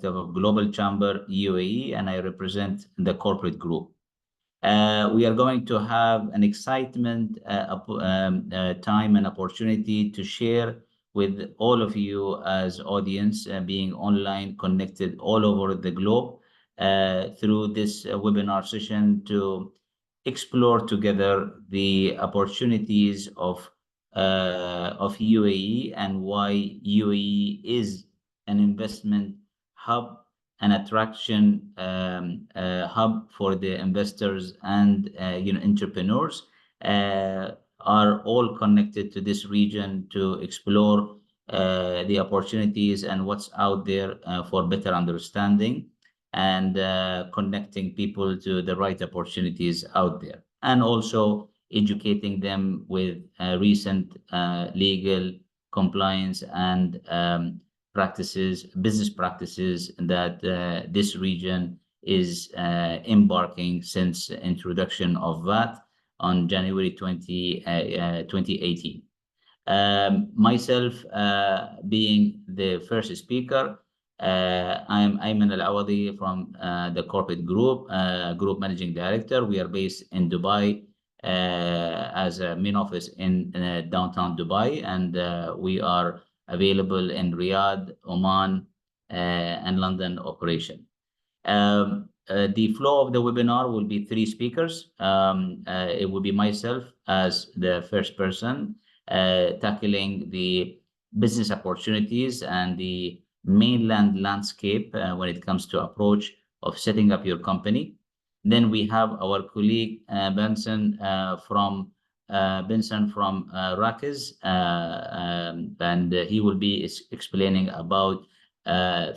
of Global Chamber UAE, and I represent the corporate group. We are going to have an excitement time and opportunity to share with all of you as audience, being online connected all over the globe through this webinar session to explore together the opportunities of UAE and why UAE is an investment hub, an attraction hub for the investors and entrepreneurs are all connected to this region to explore the opportunities and what's out there for better understanding and connecting people to the right opportunities out there, and also educating them with recent legal compliance and business practices that this region is embarking since introduction of VAT on January 2018. Myself being the first speaker, I'm Ayman Al-Awadi from the corporate group managing director. We are based in Dubai as a main office in downtown Dubai, and we are available in Riyadh, Oman, and London operation. The flow of the webinar will be 3 speakers. It will be myself as the first person tackling the business opportunities and the mainland landscape when it comes to approach of setting up your company. Then we have our colleague Benson from Rakiz, and he will be explaining about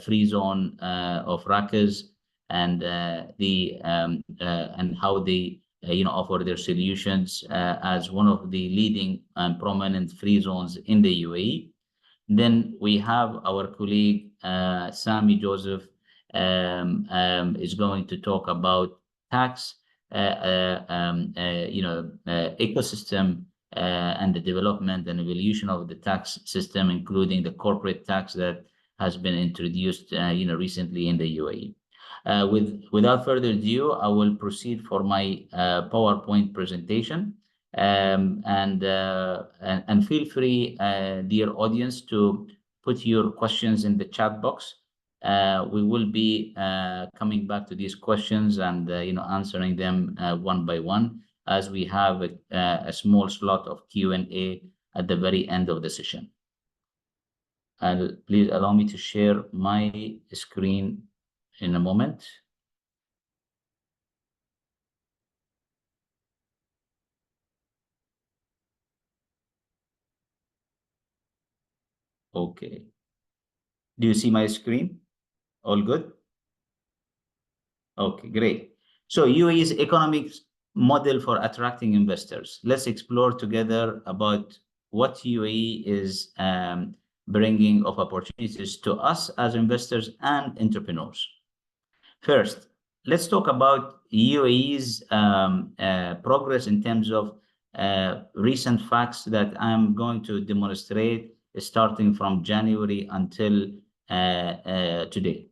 free zone of Rakiz and and how they offer their solutions as one of the leading and prominent free zones in the UAE. Then we have our colleague Sami Joseph is going to talk about tax ecosystem and the development and evolution of the tax system, including the corporate tax that has been introduced recently in the UAE. Without further ado, I will proceed for my PowerPoint presentation, and feel free, dear audience, to put your questions in the chat box. We will be coming back to these questions and answering them one by one, as we have a small slot of Q&A at the very end of the session. Please allow me to share my screen in a moment. Okay. Do you see my screen? All good? Okay, great. So UAE's economic model for attracting investors. Let's explore together about what UAE is bringing of opportunities to us as investors and entrepreneurs. First, let's talk about UAE's progress in terms of recent facts that I'm going to demonstrate starting from January until today.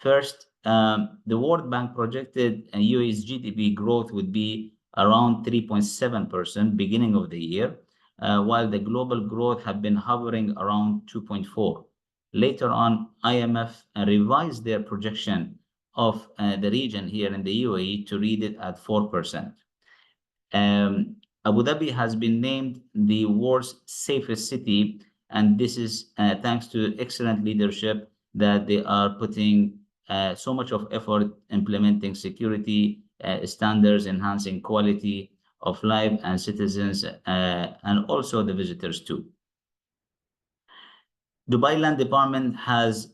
First, the World Bank projected UAE's GDP growth would be around 3.7% beginning of the year, while the global growth had been hovering around 2.4. Later on, IMF revised their projection of the region here in the UAE to read it at 4%. Abu Dhabi has been named the world's safest city, and this is thanks to excellent leadership that they are putting so much of effort implementing security standards, enhancing quality of life and citizens, and also the visitors too. Dubai Land Department has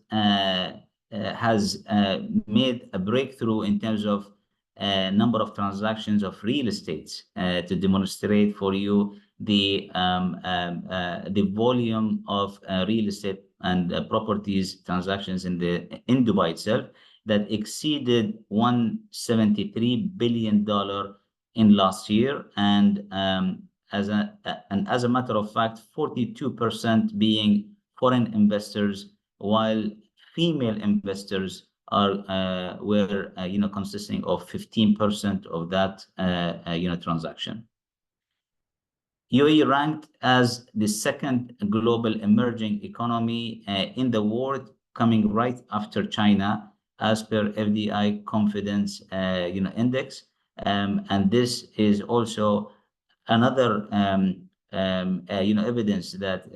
made a breakthrough in terms of number of transactions of real estate to demonstrate for you the volume of real estate and properties transactions in Dubai itself that exceeded $173 billion in last year, and as a matter of fact, 42% being foreign investors, while female investors were consisting of 15% of that transaction. UAE ranked as the second global emerging economy in the world, coming right after China, as per FDI Confidence Index, and this is also another evidence that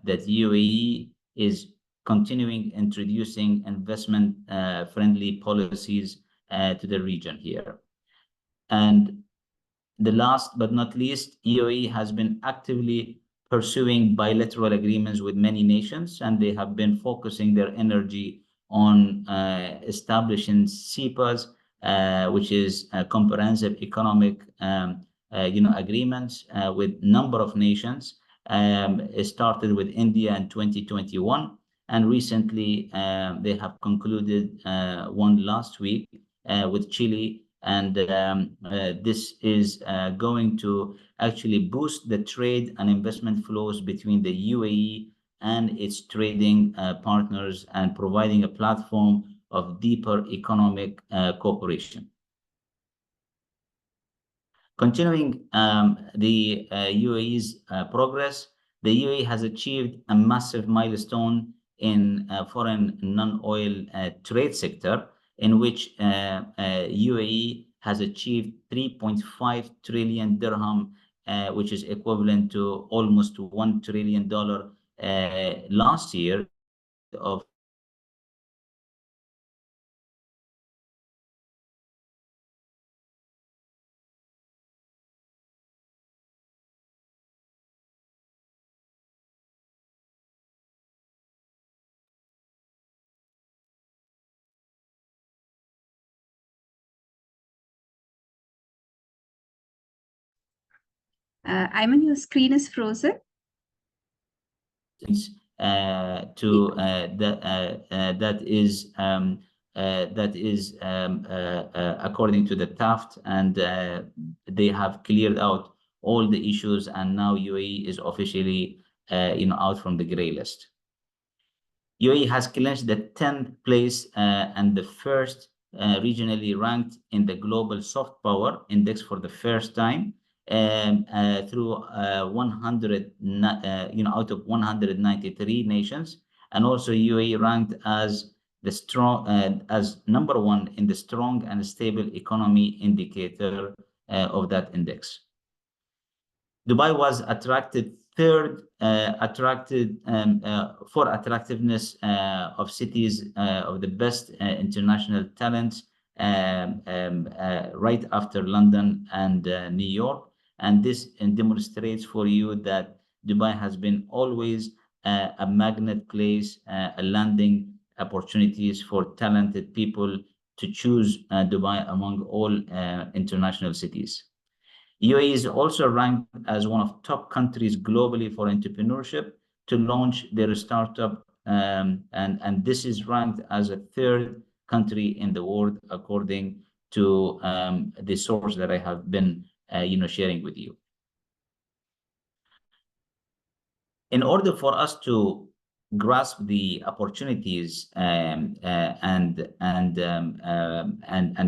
that UAE is continuing introducing investment friendly policies to the region here. And the last but not least, UAE has been actively pursuing bilateral agreements with many nations, and they have been focusing their energy on establishing CEPAs, which is comprehensive economic agreements with number of nations. It started with India in 2021, and recently they have concluded one last week with Chile. And this is going to actually boost the trade and investment flows between the UAE and its trading partners, and providing a platform of deeper economic cooperation. Continuing the UAE's progress, the UAE has achieved a massive milestone in foreign non-oil trade sector, in which UAE has achieved 3.5 trillion dirham, which is equivalent to almost $1 trillion last year of Ayman, your screen is frozen. That is according to the Taft, and they have cleared out all the issues, and now UAE is officially out from the gray list. UAE has clinched the 10th place and the first regionally ranked in the global soft power index for the first time, through 100 out of 193 nations, and also UAE ranked as the strong as number one in the strong and stable economy indicator of that index. Dubai was attracted third for attractiveness of cities of the best international talents, right after London and New York. And this demonstrates for you that Dubai has been always a magnet place, a landing opportunities for talented people to choose Dubai among all international cities. UAE is also ranked as one of top countries globally for entrepreneurship to launch their startup, and this is ranked as a third country in the world according to the source that I have been sharing with you. In order for us to grasp the opportunities and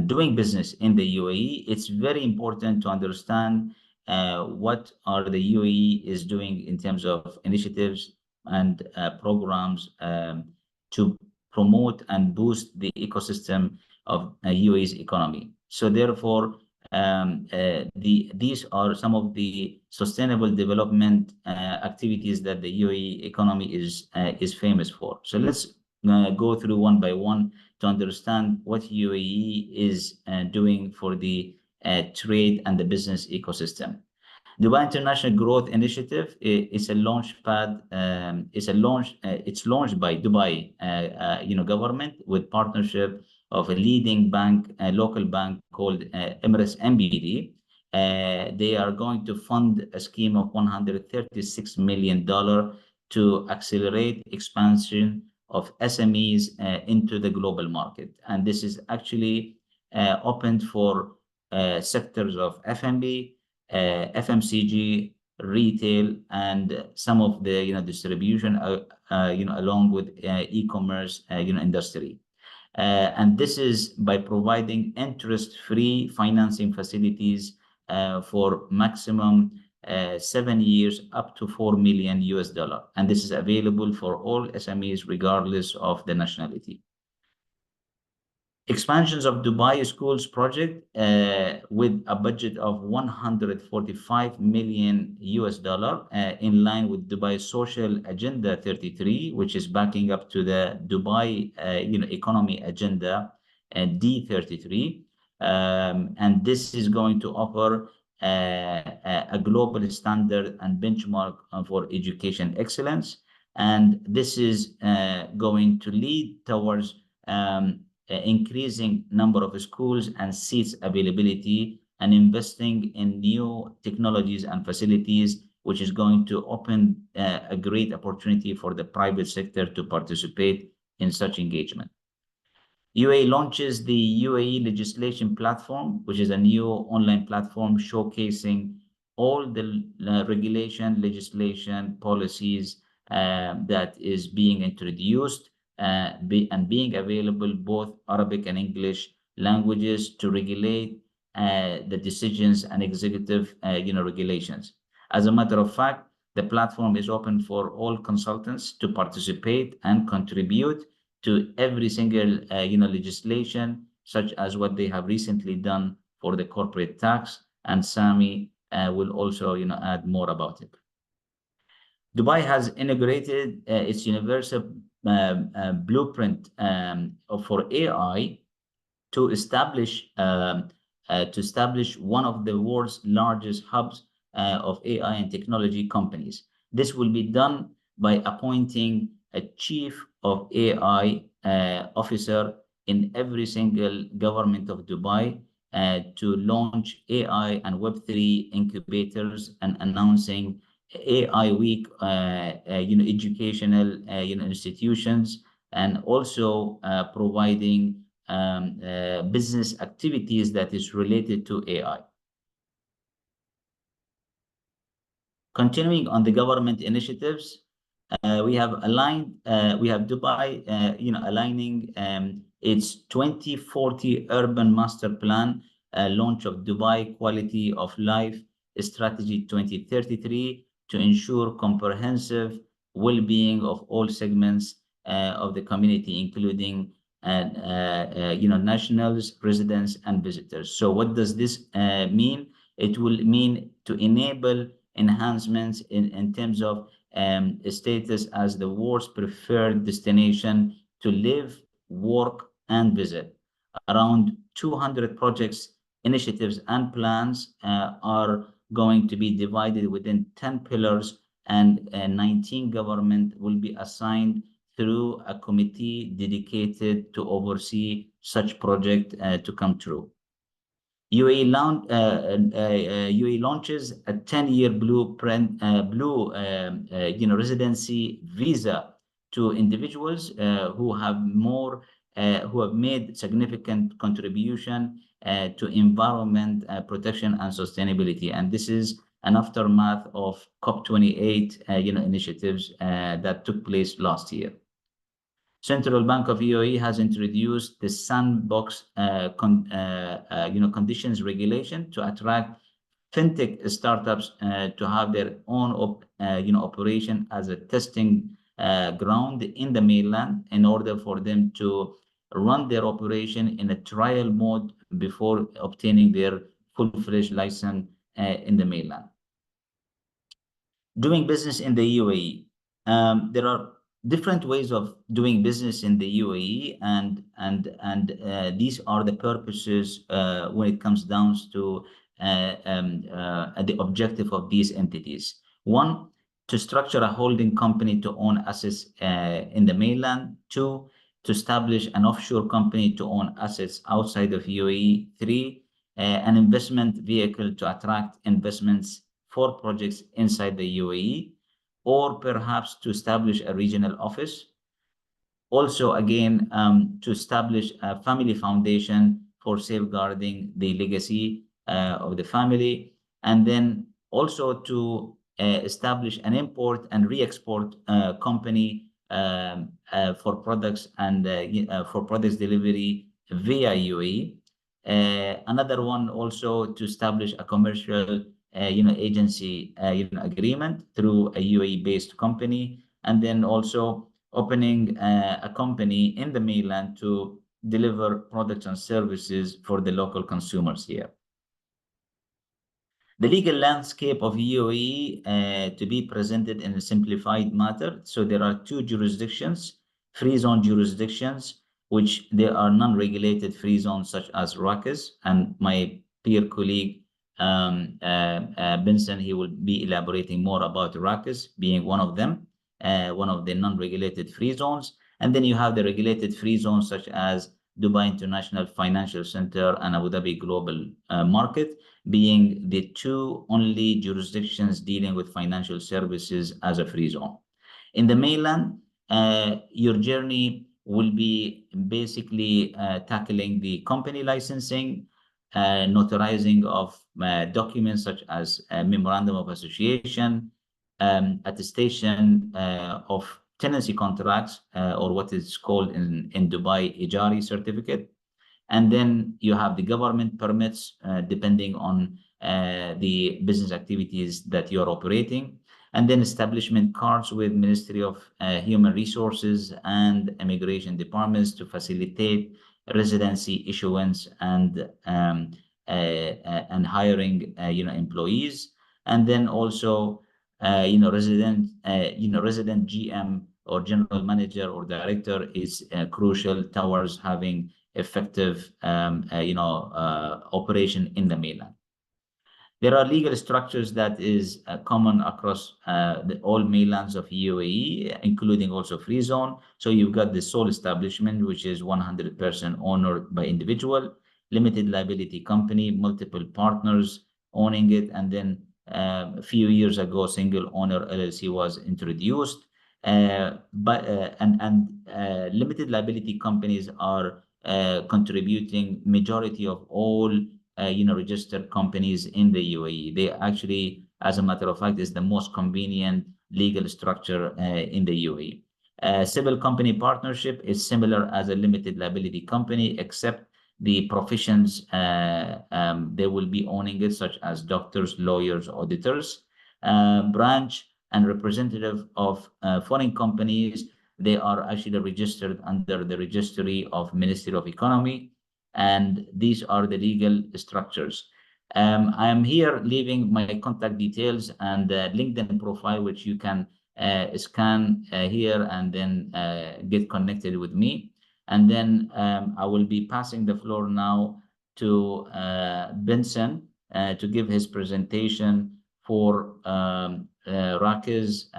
doing business in the UAE, it's very important to understand what are the UAE is doing in terms of initiatives and programs to promote and boost the ecosystem of UAE's economy. So therefore, these are some of the sustainable development activities that the UAE economy is famous for. So let's go through one by one to understand what UAE is doing for the trade and the business ecosystem. Dubai International Growth Initiative is a launch pad. It's launched by Dubai, government, with partnership of a leading bank, a local bank called Emirates MBD. They are going to fund a scheme of $136 million to accelerate expansion of SMEs into the global market. And this is actually opened for sectors of F&B, FMCG, retail, and some of the distribution along with e-commerce, industry. And this is by providing interest-free financing facilities for maximum 7 years, up to 4 million US dollar. And this is available for all SMEs, regardless of the nationality. Expansions of Dubai Schools project with a budget of 145 million US dollar, in line with Dubai Social Agenda 33, which is backing up to the Dubai Economy Agenda D33. And this is going to offer a global standard and benchmark for education excellence. And this is going to lead towards increasing number of schools and seats availability, and investing in new technologies and facilities, which is going to open a great opportunity for the private sector to participate in such engagement. UAE launches the UAE legislation platform, which is a new online platform showcasing all the regulation, legislation, policies that is being introduced, and being available both Arabic and English languages to regulate the decisions and executive regulations. As a matter of fact, the platform is open for all consultants to participate and contribute to every single legislation, such as what they have recently done for the corporate tax, and Sami will also add more about it. Dubai has integrated its universal blueprint for AI to establish one of the world's largest hubs of AI and technology companies. This will be done by appointing a chief of AI officer in every single government of Dubai to launch AI and Web3 incubators, and announcing AI Week, educational, institutions, and also providing business activities that is related to AI. Continuing on the government initiatives, we have Dubai, aligning its 2040 urban master plan, launch of Dubai Quality of Life Strategy 2033, to ensure comprehensive well-being of all segments of the community, including nationals, residents, and visitors. So what does this mean? It will mean to enable enhancements in terms of status as the world's preferred destination to live, work, and visit. Around 200 projects, initiatives, and plans are going to be divided within 10 pillars, and 19 government will be assigned through a committee dedicated to oversee such project to come true. UAE launches a 10-year residency visa to individuals who have made significant contribution to environment protection and sustainability. And this is an aftermath of COP28 initiatives that took place last year. Central Bank of UAE has introduced the sandbox conditions regulation to attract fintech startups to have their own operation as a testing ground in the mainland, in order for them to run their operation in a trial mode before obtaining their full-fledged license in the mainland. Doing business in the UAE. There are different ways of doing business in the UAE, and these are the purposes when it comes down to the objective of these entities. One, to structure a holding company to own assets in the mainland. Two, to establish an offshore company to own assets outside of UAE. Three, an investment vehicle to attract investments for projects inside the UAE, or perhaps to establish a regional office. Also, again, to establish a family foundation for safeguarding the legacy of the family, and then also to establish an import and re-export company for products and for products delivery via UAE. Another one also to establish a commercial agency agreement through a UAE-based company, and then also opening a company in the mainland to deliver products and services for the local consumers here. The legal landscape of UAE to be presented in a simplified matter. So there are two jurisdictions, free zone jurisdictions, which there are non-regulated free zones such as RAKEZ, and my peer colleague Benson, he will be elaborating more about RAKEZ being one of them, one of the non-regulated free zones. And then you have the regulated free zones such as Dubai International Financial Center and Abu Dhabi Global Market, being the two only jurisdictions dealing with financial services as a free zone. In the mainland, your journey will be basically tackling the company licensing, notarizing of documents such as memorandum of association, attestation of tenancy contracts, or what is called in Dubai Ijari certificate. And then you have the government permits, depending on the business activities that you're operating. And then establishment cards with Ministry of Human Resources and Immigration departments to facilitate residency issuance and hiring employees. And then also resident GM or general manager or director is crucial towards having effective operation in the mainland. There are legal structures that is common across all mainlands of UAE, including also free zone. So you've got the sole establishment, which is 100% owned by individual, limited liability company, multiple partners owning it, and then a few years ago, single owner LLC was introduced. Limited liability companies are contributing majority of all registered companies in the UAE. They actually, as a matter of fact, is the most convenient legal structure in the UAE. Civil company partnership is similar as a limited liability company, except the professions they will be owning it, such as doctors, lawyers, auditors. Branch and representative of foreign companies, they are actually registered under the registry of Ministry of Economy, and these are the legal structures. I am here leaving my contact details and LinkedIn profile, which you can scan here and then get connected with me. And then I will be passing the floor now to Benson to give his presentation for RAKEZ,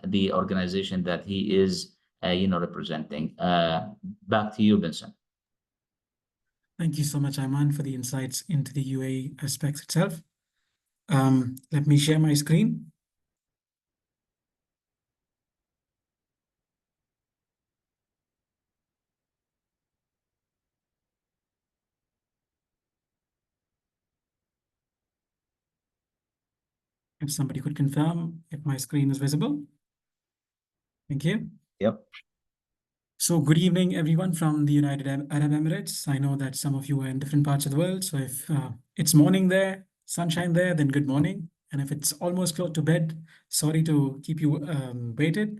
the organization that he is representing. Back to you, Benson. Thank you so much, Ayman, for the insights into the UAE aspects itself. Let me share my screen. If somebody could confirm if my screen is visible. Thank you. Yep. So good evening, everyone from the United Arab Emirates. I know that some of you are in different parts of the world. So if it's morning there, sunshine there, then good morning. And if it's almost close to bed, sorry to keep you waited,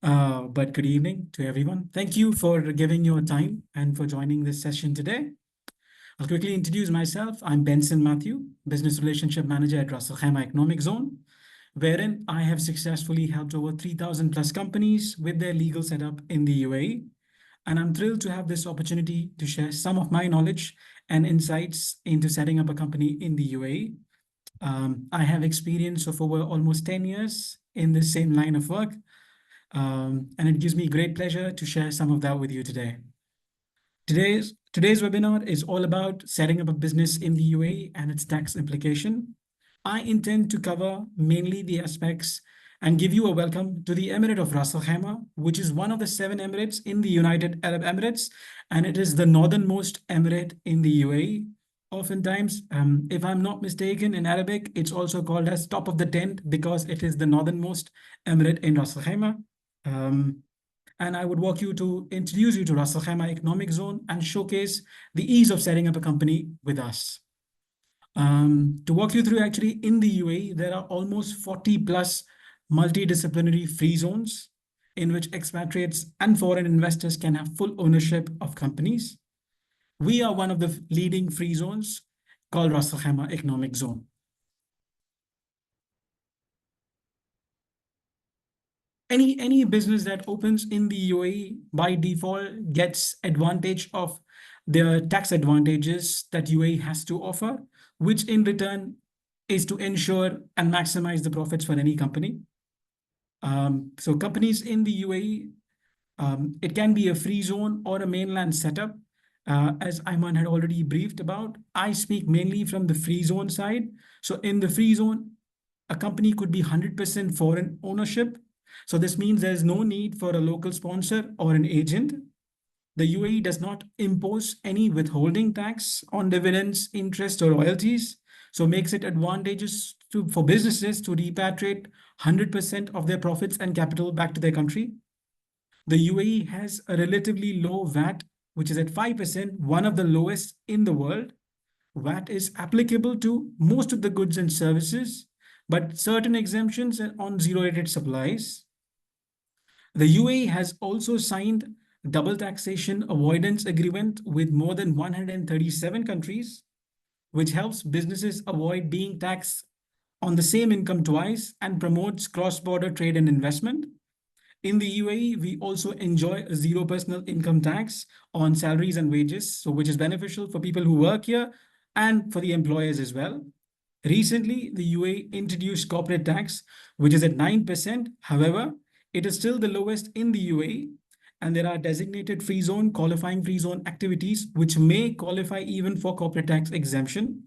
but good evening to everyone. Thank you for giving your time and for joining this session today. I'll quickly introduce myself. I'm Benson Matthew, Business Relationship Manager at Ras Al Khaimah Economic Zone, wherein I have successfully helped over 3,000 plus companies with their legal setup in the UAE. And I'm thrilled to have this opportunity to share some of my knowledge and insights into setting up a company in the UAE. I have experience of over almost 10 years in the same line of work. And it gives me great pleasure to share some of that with you today. Today's webinar is all about setting up a business in the UAE and its tax implication. I intend to cover mainly the aspects and give you a welcome to the Emirate of Ras Al Khaimah, which is one of the 7 emirates in the United Arab Emirates, and it is the northernmost emirate in the UAE. Oftentimes, if I'm not mistaken, in Arabic, it's also called as top of the tent because it is the northernmost emirate in Ras Al Khaimah. and I would walk you to introduce you to Ras Al Khaimah Economic Zone and showcase the ease of setting up a company with us. To walk you through, actually, in the UAE, there are almost 40 plus multidisciplinary free zones in which expatriates and foreign investors can have full ownership of companies. We are one of the leading free zones called Ras Al Khaimah Economic Zone. Any business that opens in the UAE by default gets advantage of the tax advantages that UAE has to offer, which in return is to ensure and maximize the profits for any company. So companies in the UAE, it can be a free zone or a mainland setup. As Ayman had already briefed about, I speak mainly from the free zone side. So in the free zone, a company could be 100% foreign ownership. So this means there's no need for a local sponsor or an agent. The UAE does not impose any withholding tax on dividends, interest, or royalties, so makes it advantageous for businesses to repatriate 100% of their profits and capital back to their country. The UAE has a relatively low VAT, which is at 5%, one of the lowest in the world. VAT is applicable to most of the goods and services, but certain exemptions on zero-rated supplies. The UAE has also signed double taxation avoidance agreement with more than 137 countries, which helps businesses avoid being taxed on the same income twice and promotes cross-border trade and investment. In the UAE, we also enjoy a zero personal income tax on salaries and wages, so which is beneficial for people who work here and for the employers as well. Recently, the UAE introduced corporate tax, which is at 9%. However, it is still the lowest in the UAE, and there are designated free zone, qualifying free zone activities, which may qualify even for corporate tax exemption.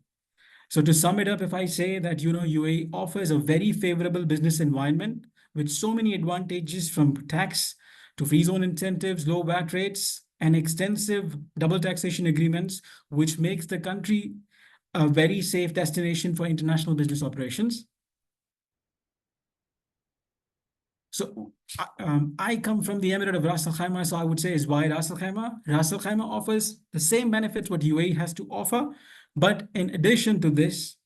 So to sum it up, if I say that, UAE offers a very favorable business environment with so many advantages from tax to free zone incentives, low VAT rates, and extensive double taxation agreements, which makes the country a very safe destination for international business operations. So I come from the Emirate of Ras Al Khaimah, so I would say is why Ras Al Khaimah. Ras Al Khaimah offers the same benefits what UAE has to offer, but in addition to this,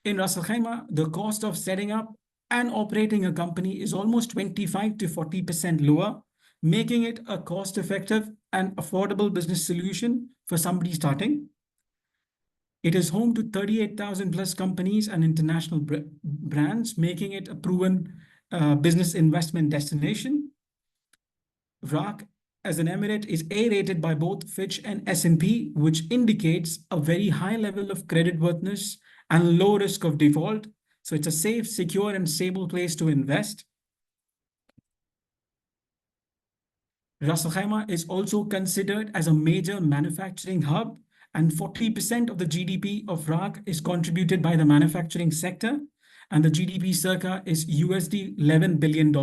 in Ras Al Khaimah, the cost of setting up and operating a company is almost 25 to 40% lower, making it a cost-effective and affordable business solution for somebody starting. It is home to 38,000 plus companies and international brands, making it a proven business investment destination. RAK as an emirate is A-rated by both Fitch and S&P, which indicates a very high level of creditworthiness and low risk of default. So it's a safe, secure, and stable place to invest. Ras Al Khaimah is also considered as a major manufacturing hub, and 40% of the GDP of RAK is contributed by the manufacturing sector, and the GDP circa is USD $11 billion.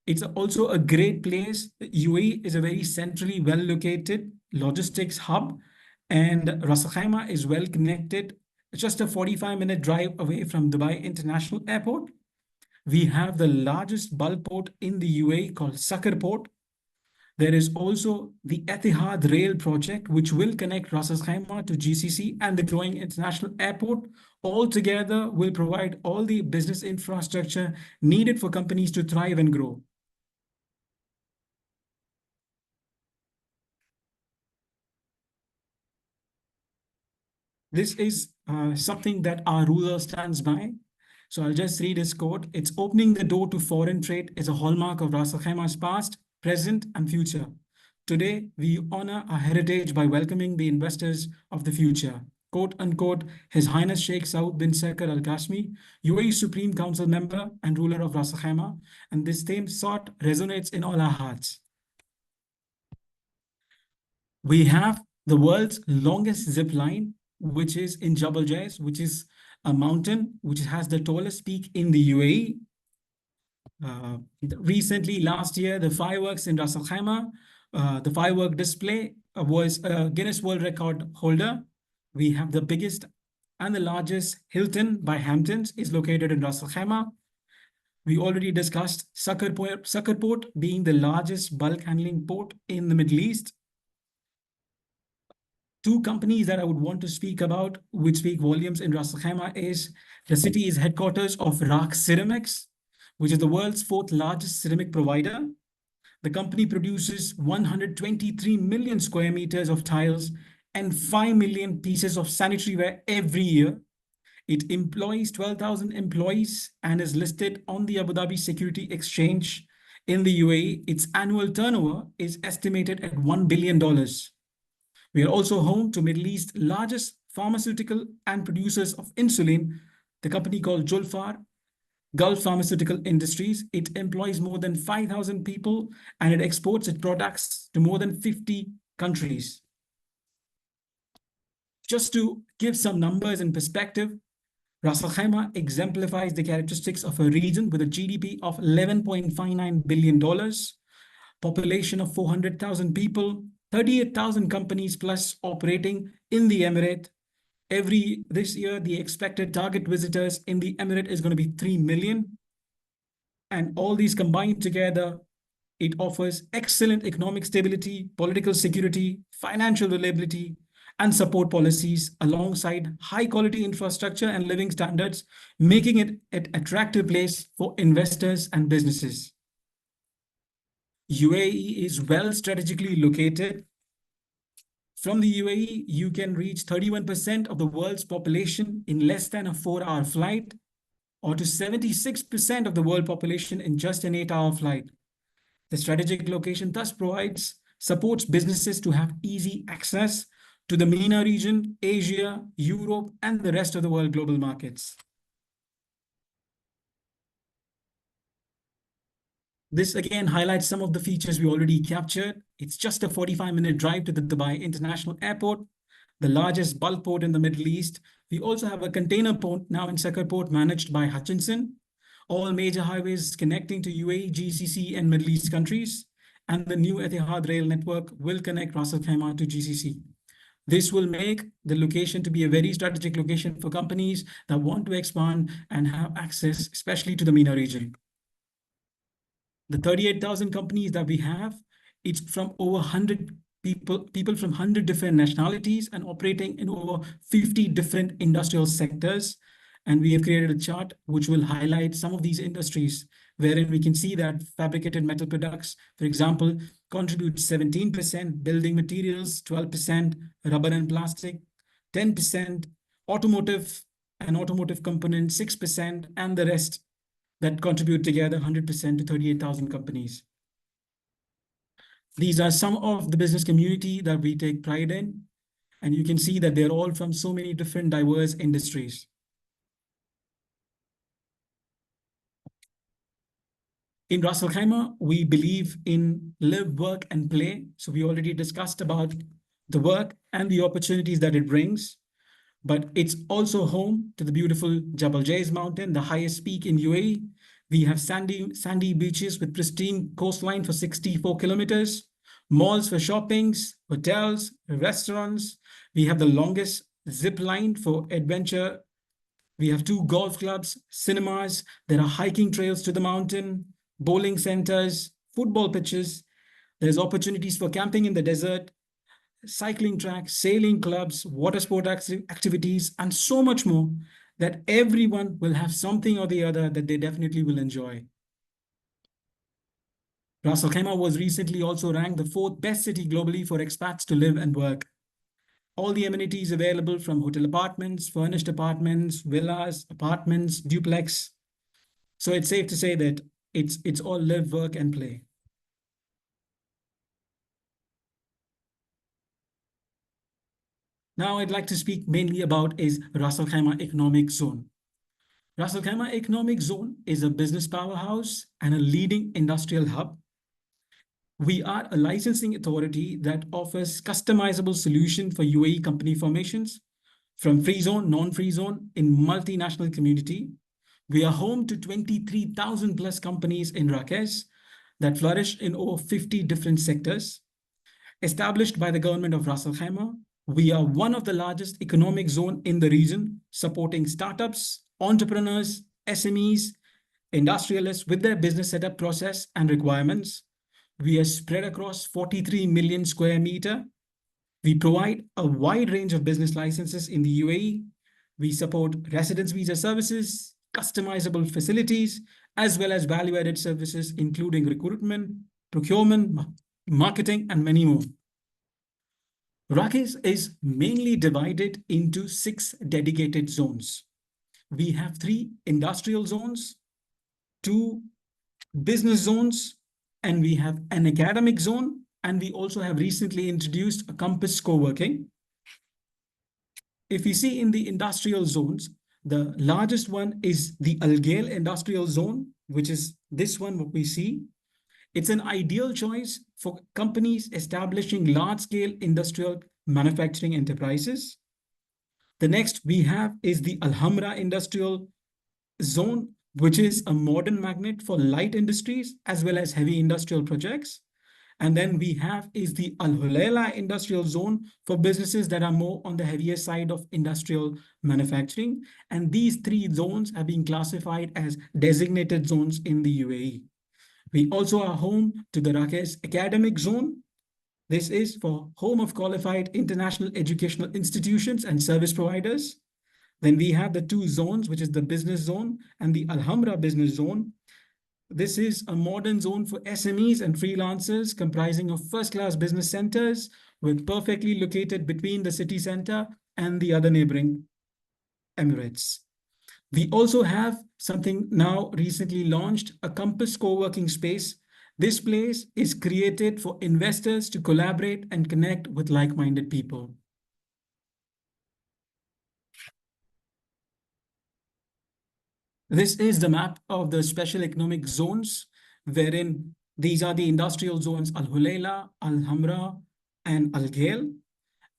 It's also a great place. UAE is a very centrally well-located logistics hub, and Ras Al Khaimah is well connected. It's just a 45-minute drive away from Dubai International Airport. We have the largest bulk port in the UAE called Sakar Port. There is also the Etihad Rail project, which will connect Ras Al Khaimah to GCC and the growing international airport. All together will provide all the business infrastructure needed for companies to thrive and grow. This is something that our ruler stands by. So I'll just read his quote. It's opening the door to foreign trade is a hallmark of Ras Al Khaimah's past, present, and future. Today, we honor our heritage by welcoming the investors of the future. Quote unquote, His Highness Sheikh Saud bin Sarkar Al Qasmi, UAE Supreme Council member and ruler of Ras Al Khaimah, and this same thought resonates in all our hearts. We have the world's longest zip line, which is in Jabal Jais, which is a mountain which has the tallest peak in the UAE. Recently, last year, the fireworks in Ras Al Khaimah, the firework display was a Guinness World Record holder. We have the biggest and the largest Hilton by Hamptons is located in Ras Al Khaimah. We already discussed Sucker Port being the largest bulk handling port in the Middle East. Two companies that I would want to speak about, which speak volumes in Ras Al Khaimah, is the city is headquarters of Rock Ceramics, which is the world's fourth largest ceramic provider. The company produces 123 million square meters of tiles and 5 million pieces of sanitary ware every year. It employs 12,000 employees and is listed on the Abu Dhabi Security Exchange in the UAE. Its annual turnover is estimated at $1 billion. We are also home to Middle East's largest pharmaceutical and producers of insulin, the company called Julfar Gulf Pharmaceutical Industries. It employs more than 5,000 people and it exports its products to more than 50 countries. Just to give some numbers in perspective, Ras Al Khaimah exemplifies the characteristics of a region with a GDP of $11.59 billion, population of 400,000 people, 38,000 companies plus operating in the Emirate. This year, the expected target visitors in the Emirate is going to be 3 million. And all these combined together, it offers excellent economic stability, political security, financial reliability, and support policies alongside high quality infrastructure and living standards, making it an attractive place for investors and businesses. UAE is well strategically located. From the UAE, you can reach 31% of the world's population in less than a 4-hour flight, or to 76% of the world population in just an 8-hour flight. The strategic location thus supports businesses to have easy access to the MENA region, Asia, Europe, and the rest of the world global markets. This again highlights some of the features we already captured. It's just a 45-minute drive to the Dubai International Airport, the largest bulk port in the Middle East. We also have a container port now in Sucker Port managed by Hutchinson. All major highways connecting to UAE, GCC, and Middle East countries. And the new Etihad rail network will connect Ras Al Khaimah to GCC. This will make the location to be a very strategic location for companies that want to expand and have access, especially to the MENA region. The 38,000 companies that we have, it's from over 100 people from 100 different nationalities and operating in over 50 different industrial sectors. And we have created a chart which will highlight some of these industries, wherein we can see that fabricated metal products, for example, contribute 17%, building materials, 12%, rubber and plastic, 10%, automotive and automotive components, 6%, and the rest that contribute together 100% to 38,000 companies. These are some of the business community that we take pride in, and you can see that they're all from so many different diverse industries. In Ras Al Khaimah, we believe in live, work, and play. So we already discussed about the work and the opportunities that it brings, but it's also home to the beautiful Jabal Jais mountain, the highest peak in UAE. We have sandy beaches with pristine coastline for 64 kilometers, malls for shoppings, hotels, restaurants. We have the longest zip line for adventure. We have 2 golf clubs, cinemas. There are hiking trails to the mountain, bowling centers, football pitches. There's opportunities for camping in the desert, cycling tracks, sailing clubs, water sport activities, and so much more that everyone will have something or the other that they definitely will enjoy. Ras Al Khaimah was recently also ranked the 4th best city globally for expats to live and work. All the amenities available from hotel apartments, furnished apartments, villas, apartments, duplex. So it's safe to say that it's all live, work, and play. Now I'd like to speak mainly about is Ras Al Khaimah Economic Zone. Ras Al Khaimah Economic Zone is a business powerhouse and a leading industrial hub. We are a licensing authority that offers customizable solution for UAE company formations from free zone, non-free zone in multinational community. We are home to 23,000 plus companies in Rakesh that flourish in over 50 different sectors. Established by the government of Ras Al Khaimah, we are one of the largest economic zone in the region, supporting startups, entrepreneurs, SMEs, industrialists with their business setup process and requirements. We are spread across 43 million square meter. We provide a wide range of business licenses in the UAE. We support residence visa services, customizable facilities, as well as value-added services, including recruitment, procurement, marketing, and many more. Rakis is mainly divided into 6 dedicated zones. We have 3 industrial zones, 2 business zones, and we have an academic zone, and we also have recently introduced a campus co-working. If you see in the industrial zones, the largest one is the Al Ghail Industrial Zone, which is this one, what we see. It's an ideal choice for companies establishing large-scale industrial manufacturing enterprises. The next we have is the Al Hamra Industrial Zone, which is a modern magnet for light industries as well as heavy industrial projects. And then we have is the Al Hulayla Industrial Zone for businesses that are more on the heavier side of industrial manufacturing. And these 3 zones are being classified as designated zones in the UAE. We also are home to the Rakes Academic Zone. This is for home of qualified international educational institutions and service providers. Then we have the 2 zones, which is the business zone and the Al Hamra business zone. This is a modern zone for SMEs and freelancers comprising of first-class business centers with perfectly located between the city center and the other neighboring Emirates. We also have something now recently launched, a campus co-working space. This place is created for investors to collaborate and connect with like-minded people. This is the map of the special economic zones, wherein these are the industrial zones, Al Hulayla, Al Hamra, and Al Ghail.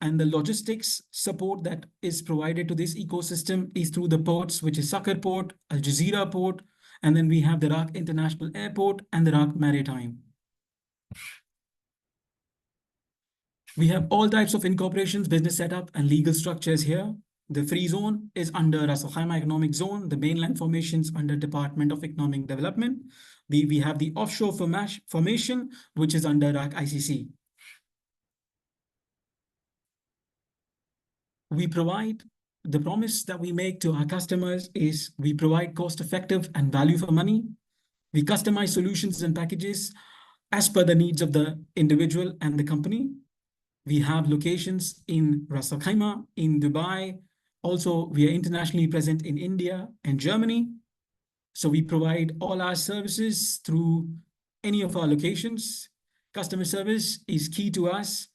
And the logistics support that is provided to this ecosystem is through the ports, which is Sakar Port, Al Jazeera Port, and then we have the Rak International Airport and the Rak Maritime. We have all types of incorporations, business setup, and legal structures here. The free zone is under Ras Al Khaimah Economic Zone, the mainland formations under Department of Economic Development. We have the offshore formation, which is under Rak ICC. We provide, the promise that we make to our customers is we provide cost-effective and value for money. We customize solutions and packages as per the needs of the individual and the company. We have locations in Ras Al Khaimah, in Dubai. Also, we are internationally present in India and Germany. So we provide all our services through any of our locations. Customer service is key to us.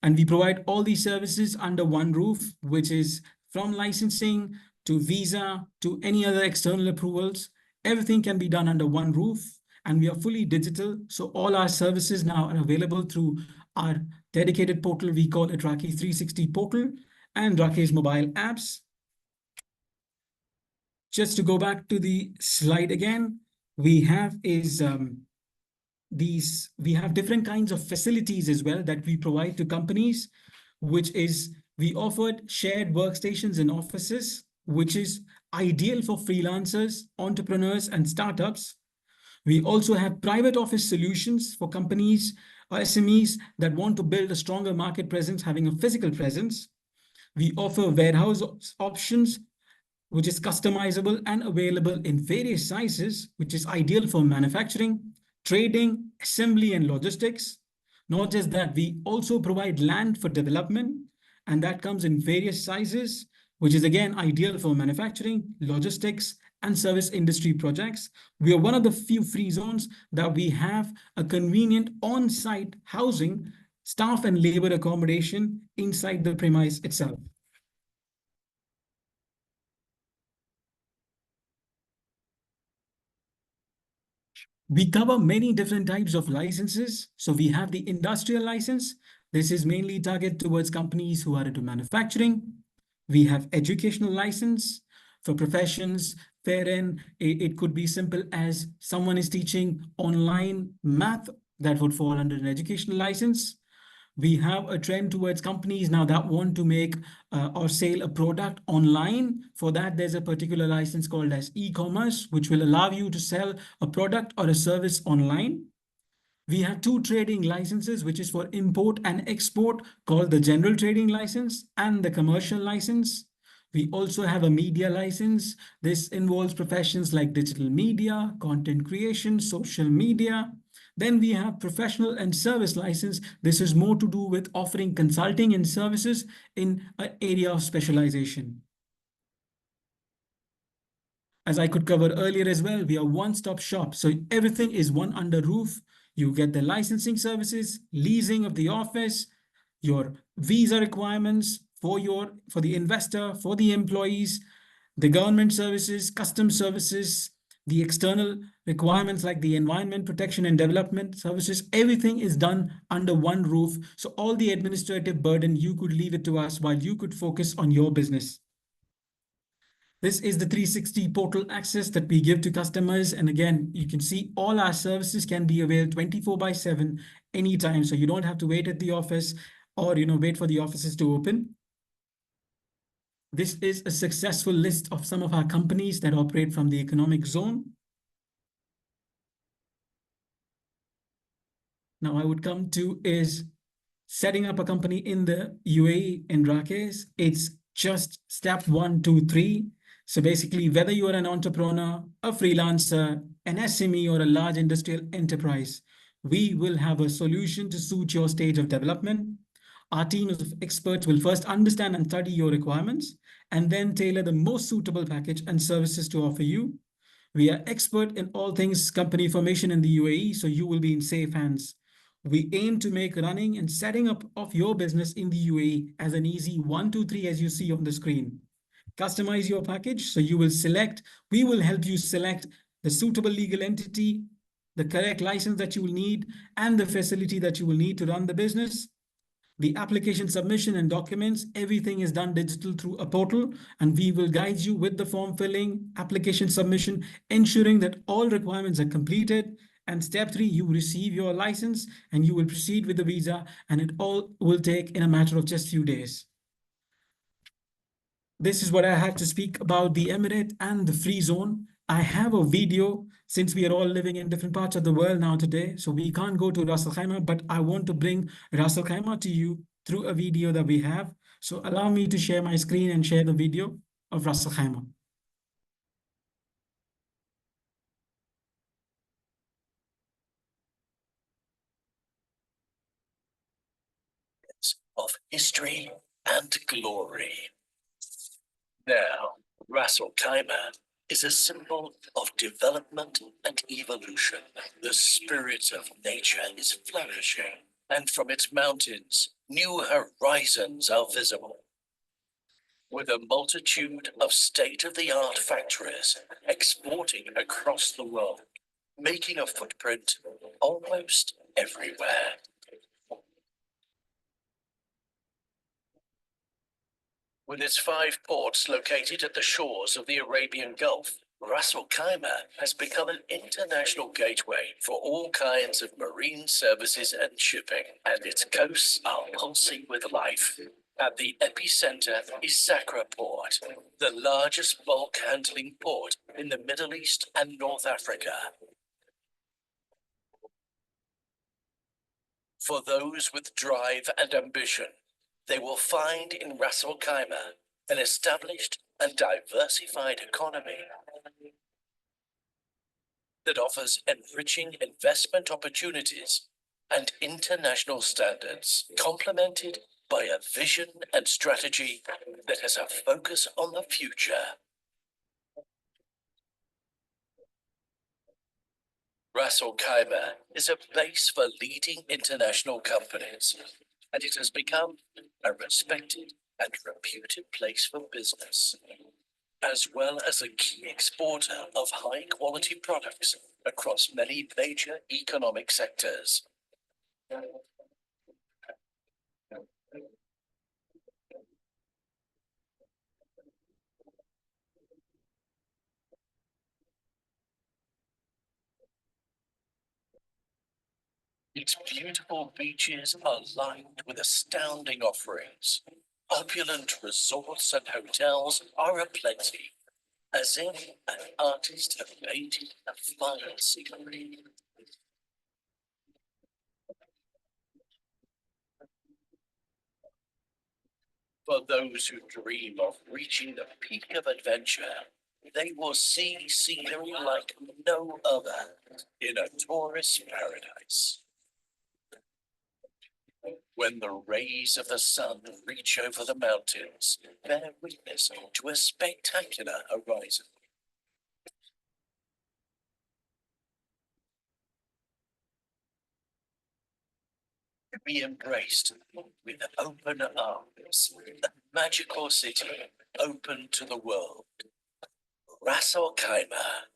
And we provide all these services under one roof, which is from licensing to visa to any other external approvals. Everything can be done under one roof. And we are fully digital. So all our services now are available through our dedicated portal. We call it Raki 360 portal and Raki's mobile apps. Just to go back to the slide again, we have different kinds of facilities as well that we provide to companies, which is we offered shared workstations in offices, which is ideal for freelancers, entrepreneurs, and startups. We also have private office solutions for companies or SMEs that want to build a stronger market presence, having a physical presence. We offer warehouse options, which is customizable and available in various sizes, which is ideal for manufacturing, trading, assembly, and logistics. Not just that, we also provide land for development, and that comes in various sizes, which is again ideal for manufacturing, logistics, and service industry projects. We are one of the few free zones that we have a convenient on-site housing, staff and labor accommodation inside the premise itself. We cover many different types of licenses. So we have the industrial license. This is mainly targeted towards companies who are into manufacturing. We have educational license for professions wherein it could be simple as someone is teaching online math, that would fall under an educational license. We have a trend towards companies now that want to make or sell a product online. For that, there's a particular license called as e-commerce, which will allow you to sell a product or a service online. We have two trading licenses, which is for import and export, called the general trading license and the commercial license. We also have a media license. This involves professions like digital media, content creation, social media. Then we have professional and service license. This is more to do with offering consulting and services in an area of specialization. As I could cover earlier as well, we are one-stop shop. So everything is one under roof. You get the licensing services, leasing of the office, your visa requirements for the investor, for the employees, the government services, custom services, the external requirements like the environment protection and development services. Everything is done under one roof. So all the administrative burden, you could leave it to us while you could focus on your business. This is the 360 portal access that we give to customers. And again, you can see all our services can be availed 24/7 anytime. So you don't have to wait at the office or wait for the offices to open. This is a successful list of some of our companies that operate from the economic zone. Now I would come to is setting up a company in the UAE. In Rakesh, it's just step 1, 2, 3. So basically, whether you are an entrepreneur, a freelancer, an SME, or a large industrial enterprise, we will have a solution to suit your stage of development. Our team of experts will first understand and study your requirements and then tailor the most suitable package and services to offer you. We are expert in all things company formation in the UAE, so you will be in safe hands. We aim to make running and setting up of your business in the UAE as an easy 1, 2, 3 as you see on the screen. Customize your package, so we will help you select the suitable legal entity, the correct license that you will need, and the facility that you will need to run the business. The application submission and documents, everything is done digital through a portal, and we will guide you with the form filling, application submission, ensuring that all requirements are completed. And step 3, you receive your license and you will proceed with the visa, and it all will take in a matter of just few days. This is what I had to speak about the Emirate and the free zone. I have a video since we are all living in different parts of the world now today. So we can't go to Ras Al Khaimah, but I want to bring Ras Al Khaimah to you through a video that we have. So allow me to share my screen and share the video of Ras Al Khaimah. Of history and glory. Now, Ras Al Khaimah is a symbol of development and evolution. The spirit of nature is flourishing, and from its mountains, new horizons are visible. With a multitude of state-of-the-art factories exporting across the world, making a footprint almost everywhere. With its 5 ports located at the shores of the Arabian Gulf, Ras Al Khaimah has become an international gateway for all kinds of marine services and shipping, and its coasts are pulsing with life. At the epicenter is Sakra Port, the largest bulk handling port in the Middle East and North Africa. For those with drive and ambition, they will find in Ras Al Khaimah an established and diversified economy that offers enriching investment opportunities and international standards, complemented by a vision and strategy that has a focus on the future. Ras Al Khaimah is a base for leading international companies, and it has become a respected and reputed place for business, as well as a key exporter of high-quality products across many major economic sectors. Its beautiful beaches are lined with astounding offerings. Opulent resorts and hotels are aplenty, as if an artist had painted a fine scenery. For those who dream of reaching the peak of adventure, they will see scenery like no other in a tourist paradise. When the rays of the sun reach over the mountains, bear witness to a spectacular horizon. To be embraced with open arms, a magical city open to the world. Ras Al Khaimah.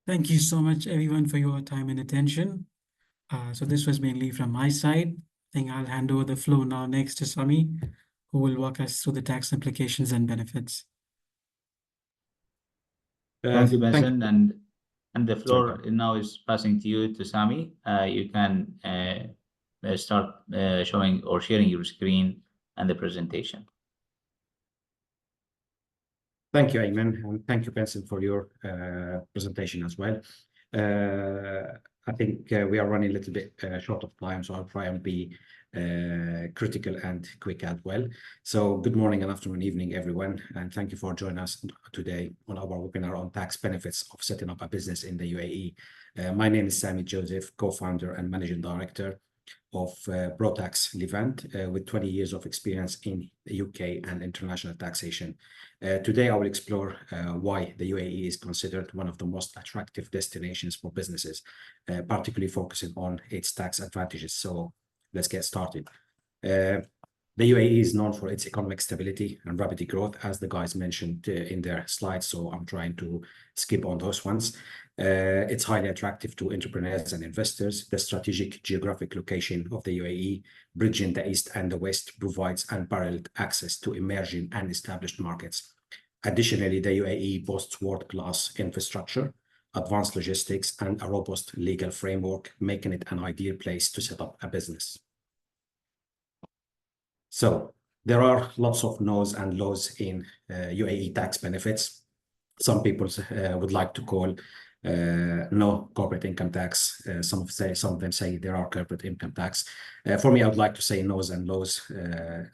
Thank you so much, everyone, for your time and attention. So this was mainly from my side. I think I'll hand over the floor now next to Sami, who will walk us through the tax implications and benefits. Thank you, Benson. Thank And the Sorry, floor go now is passing to you, to Sami. You can start showing or sharing your screen and the presentation. Thank you, Ayman, and thank you, Benson, for your presentation as well. I think we are running a little bit short of time, so I'll try and be critical and quick as well. So good morning and afternoon, evening, everyone, and thank you for joining us today on our webinar on tax benefits of setting up a business in the UAE. My name is Sami Joseph, co-founder and managing director of ProTax Levant, with 20 years of experience in the UK and international taxation. Today, I will explore why the UAE is considered one of the most attractive destinations for businesses, particularly focusing on its tax advantages. So let's get started. The UAE is known for its economic stability and rapid growth, as the guys mentioned in their slides, so I'm trying to skip on those ones. It's highly attractive to entrepreneurs and investors. The strategic geographic location of the UAE, bridging the East and the West, provides unparalleled access to emerging and established markets. Additionally, the UAE boasts world-class infrastructure, advanced logistics, and a robust legal framework, making it an ideal place to set up a business. So there are lots of no's and lows in UAE tax benefits. Some people would like to call no corporate income tax. Some of them say there are corporate income tax. For me, I would like to say no's and lows,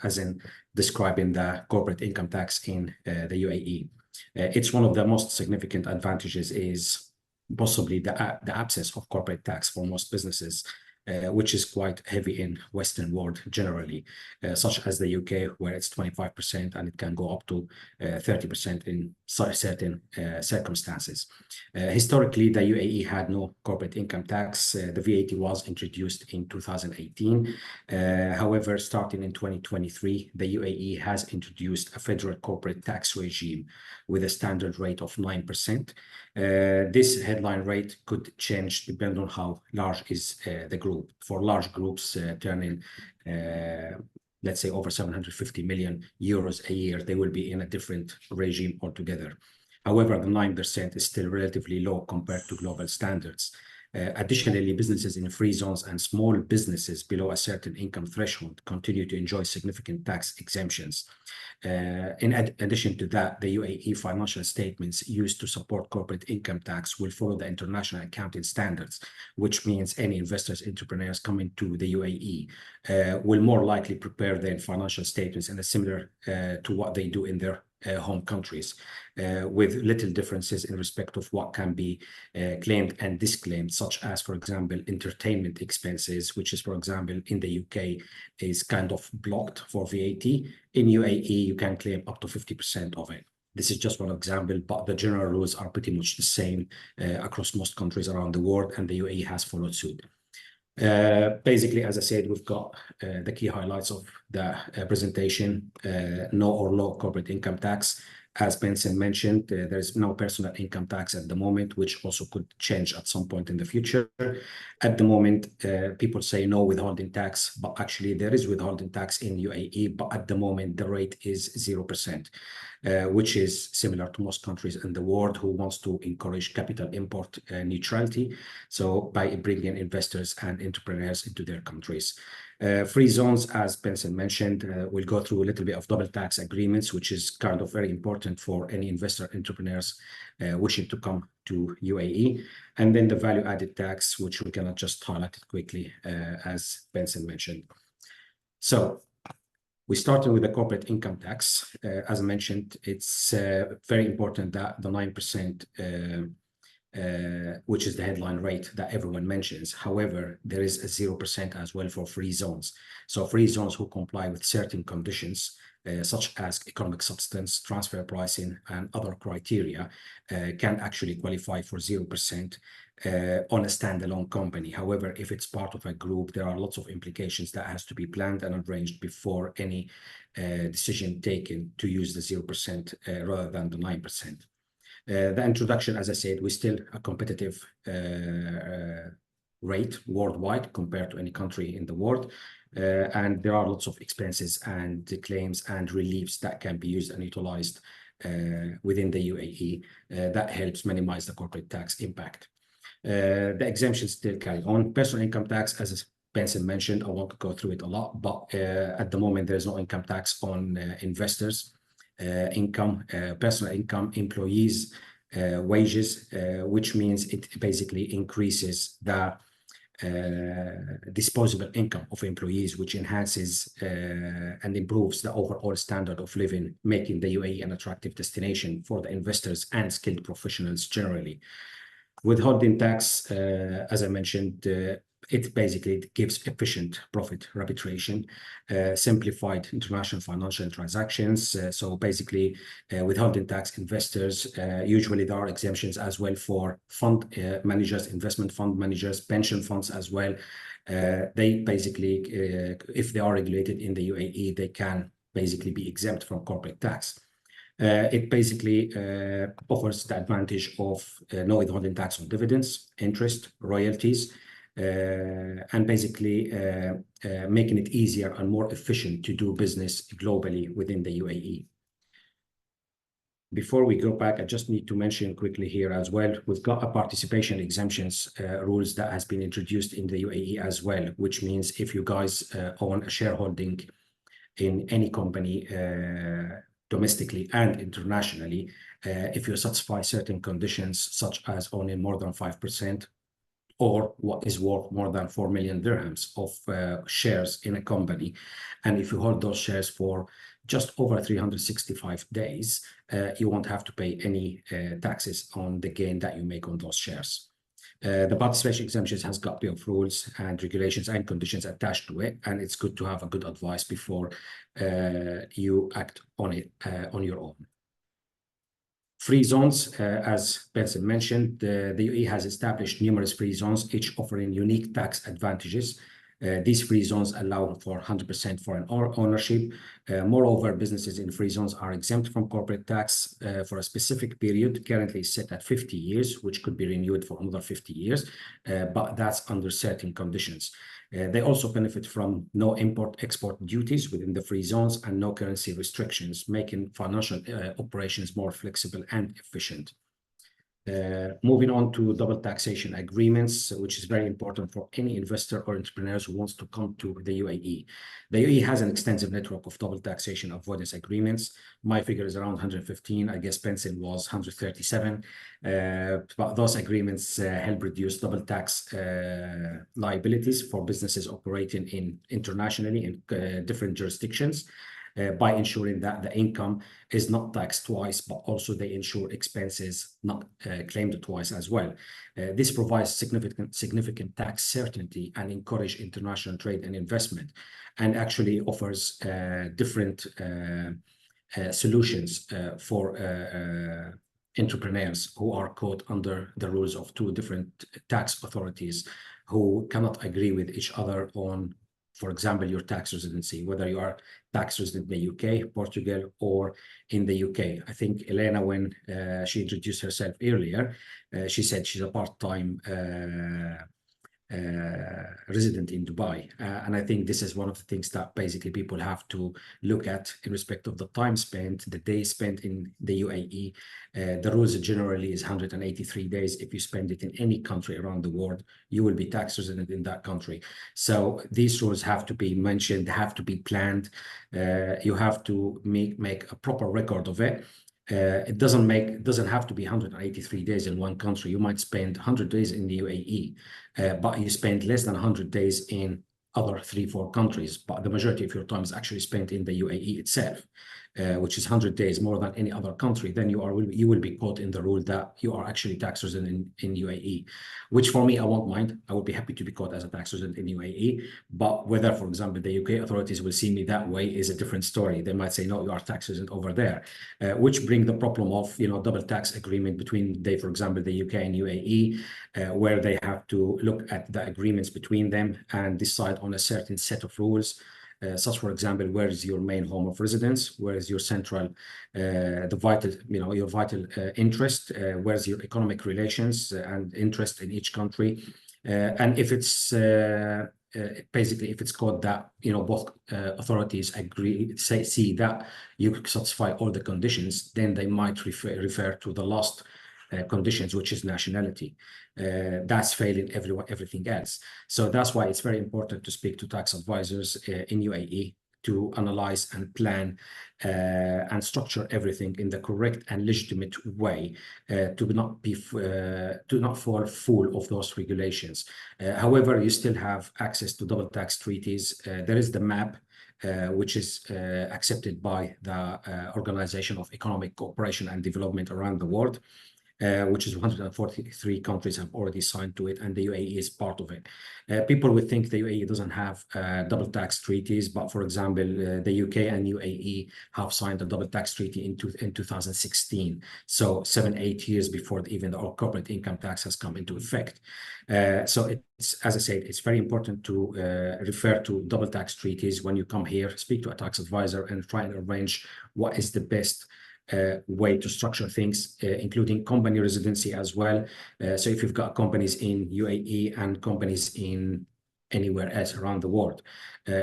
as in describing the corporate income tax in the UAE. It's one of the most significant advantages is possibly the absence of corporate tax for most businesses, which is quite heavy in Western world generally, such as the UK, where it's 25% and it can go up to 30% in certain circumstances. Historically, the UAE had no corporate income tax. The VAT was introduced in 2018. However, starting in 2023, the UAE has introduced a federal corporate tax regime with a standard rate of 9%. This headline rate could change depending on how large is the group. For large groups turning, let's say, over 750 million euros a year, they will be in a different regime altogether. However, the 9% is still relatively low compared to global standards. Additionally, businesses in free zones and small businesses below a certain income threshold continue to enjoy significant tax exemptions. In addition to that, the UAE financial statements used to support corporate income tax will follow the international accounting standards, which means any investors, entrepreneurs coming to the UAE will more likely prepare their financial statements in a similar to what they do in their home countries, with little differences in respect of what can be claimed and disclaimed, such as, for example, entertainment expenses, which is, for example, in the UK is kind of blocked for VAT. In UAE, you can claim up to 50% of it. This is just one example, but the general rules are pretty much the same across most countries around the world, and the UAE has followed suit. Basically, as I said, we've got the key highlights of the presentation. No or low corporate income tax. As Benson mentioned, there is no personal income tax at the moment, which also could change at some point in the future. At the moment, people say no withholding tax, but actually there is withholding tax in UAE, but at the moment the rate is 0%. which is similar to most countries in the world who wants to encourage capital import neutrality. So by bringing investors and entrepreneurs into their countries. Free zones, as Benson mentioned, we'll go through a little bit of double tax agreements, which is kind of very important for any investor entrepreneurs wishing to come to UAE. And then the value added tax, which we cannot just highlight it quickly, as Benson mentioned. So we started with the corporate income tax. As I mentioned, it's very important that the 9%, which is the headline rate that everyone mentions. However, there is a 0% as well for free zones. So free zones who comply with certain conditions, such as economic substance, transfer pricing, and other criteria, can actually qualify for 0% on a standalone company. However, if it's part of a group, there are lots of implications that has to be planned and arranged before any decision taken to use the 0% rather than the 9%. The introduction, as I said, we're still a competitive rate worldwide compared to any country in the world. And there are lots of expenses and claims and reliefs that can be used and utilized within the UAE that helps minimize the corporate tax impact. The exemptions still carry on. Personal income tax, as Benson mentioned, I won't go through it a lot, but at the moment, there's no income tax on investors' income, personal income, employees' wages, which means it basically increases the disposable income of employees, which enhances and improves the overall standard of living, making the UAE an attractive destination for the investors and skilled professionals generally. Withholding tax, as I mentioned, it basically gives efficient profit repatriation, simplified international financial transactions. So basically, withholding tax investors, usually there are exemptions as well for fund managers, investment fund managers, pension funds as well. They basically, if they are regulated in the UAE, they can basically be exempt from corporate tax. It basically offers the advantage of no withholding tax on dividends, interest, royalties, and basically making it easier and more efficient to do business globally within the UAE. Before we go back, I just need to mention quickly here as well, we've got a participation exemptions rules that has been introduced in the UAE as well, which means if you guys own a shareholding in any company domestically and internationally, if you satisfy certain conditions, such as owning more than 5% or what is worth more than 4 million dirhams of shares in a company, and if you hold those shares for just over 365 days, you won't have to pay any taxes on the gain that you make on those shares. The participation exemptions has got plenty of rules and regulations and conditions attached to it, and it's good to have a good advice before you act on it on your own. Free zones, as Benson mentioned, the UAE has established numerous free zones, each offering unique tax advantages. These free zones allow for 100% foreign ownership. Moreover, businesses in free zones are exempt from corporate tax for a specific period, currently set at 50 years, which could be renewed for another 50 years, but that's under certain conditions. They also benefit from no import-export duties within the free zones and no currency restrictions, making financial operations more flexible and efficient. Moving on to double taxation agreements, which is very important for any investor or entrepreneurs who wants to come to the UAE. The UAE has an extensive network of double taxation avoidance agreements. My figure is around 115. I guess Benson was 137. But those agreements help reduce double tax liabilities for businesses operating internationally in different jurisdictions. By ensuring that the income is not taxed twice, but also they ensure expenses not claimed twice as well. This provides significant tax certainty and encourage international trade and investment, and actually offers different solutions for entrepreneurs who are caught under the rules of two different tax authorities who cannot agree with each other on, for example, your tax residency, whether you are tax resident in the UK, Portugal, or in the UK. I think Elena, when she introduced herself earlier, she said she's a part-time resident in Dubai. And I think this is one of the things that basically people have to look at in respect of the time spent, the days spent in the UAE. The rules generally is 183 days. If you spend it in any country around the world, you will be tax resident in that country. So these rules have to be mentioned, have to be planned. You have to make a proper record of it. It doesn't have to be 183 days in one country. You might spend 100 days in the UAE, but you spend less than 100 days in other 3-4 countries. But the majority of your time is actually spent in the UAE itself, which is 100 days more than any other country. Then you will be caught in the rule that you are actually tax resident in UAE, which for me, I won't mind. I would be happy to be caught as a tax resident in UAE. But whether, for example, the UK authorities will see me that way is a different story. They might say, no, you are tax resident over there, which bring the problem of, double tax agreement between, for example, the UK and UAE, where they have to look at the agreements between them and decide on a certain set of rules. Such, for example, where is your main home of residence? Where is your central, your vital interest? Where's your economic relations and interest in each country? And if it's basically, if it's called that, both authorities see that you satisfy all the conditions, then they might refer to the last conditions, which is nationality. That's failing everything else. So that's why it's very important to speak to tax advisors in UAE to analyze and plan and structure everything in the correct and legitimate way to not fall fool of those regulations. However, you still have access to double tax treaties. There is the map, which is accepted by the Organization of Economic Cooperation and Development around the world, which is 143 countries have already signed to it, and the UAE is part of it. People would think the UAE doesn't have double tax treaties, but for example, the UK and UAE have signed a double tax treaty in 2016. So 7-8 years before even the corporate income tax has come into effect. So it's, as I said, it's very important to refer to double tax treaties when you come here, speak to a tax advisor and try and arrange what is the best way to structure things, including company residency as well. So if you've got companies in UAE and companies in anywhere else around the world,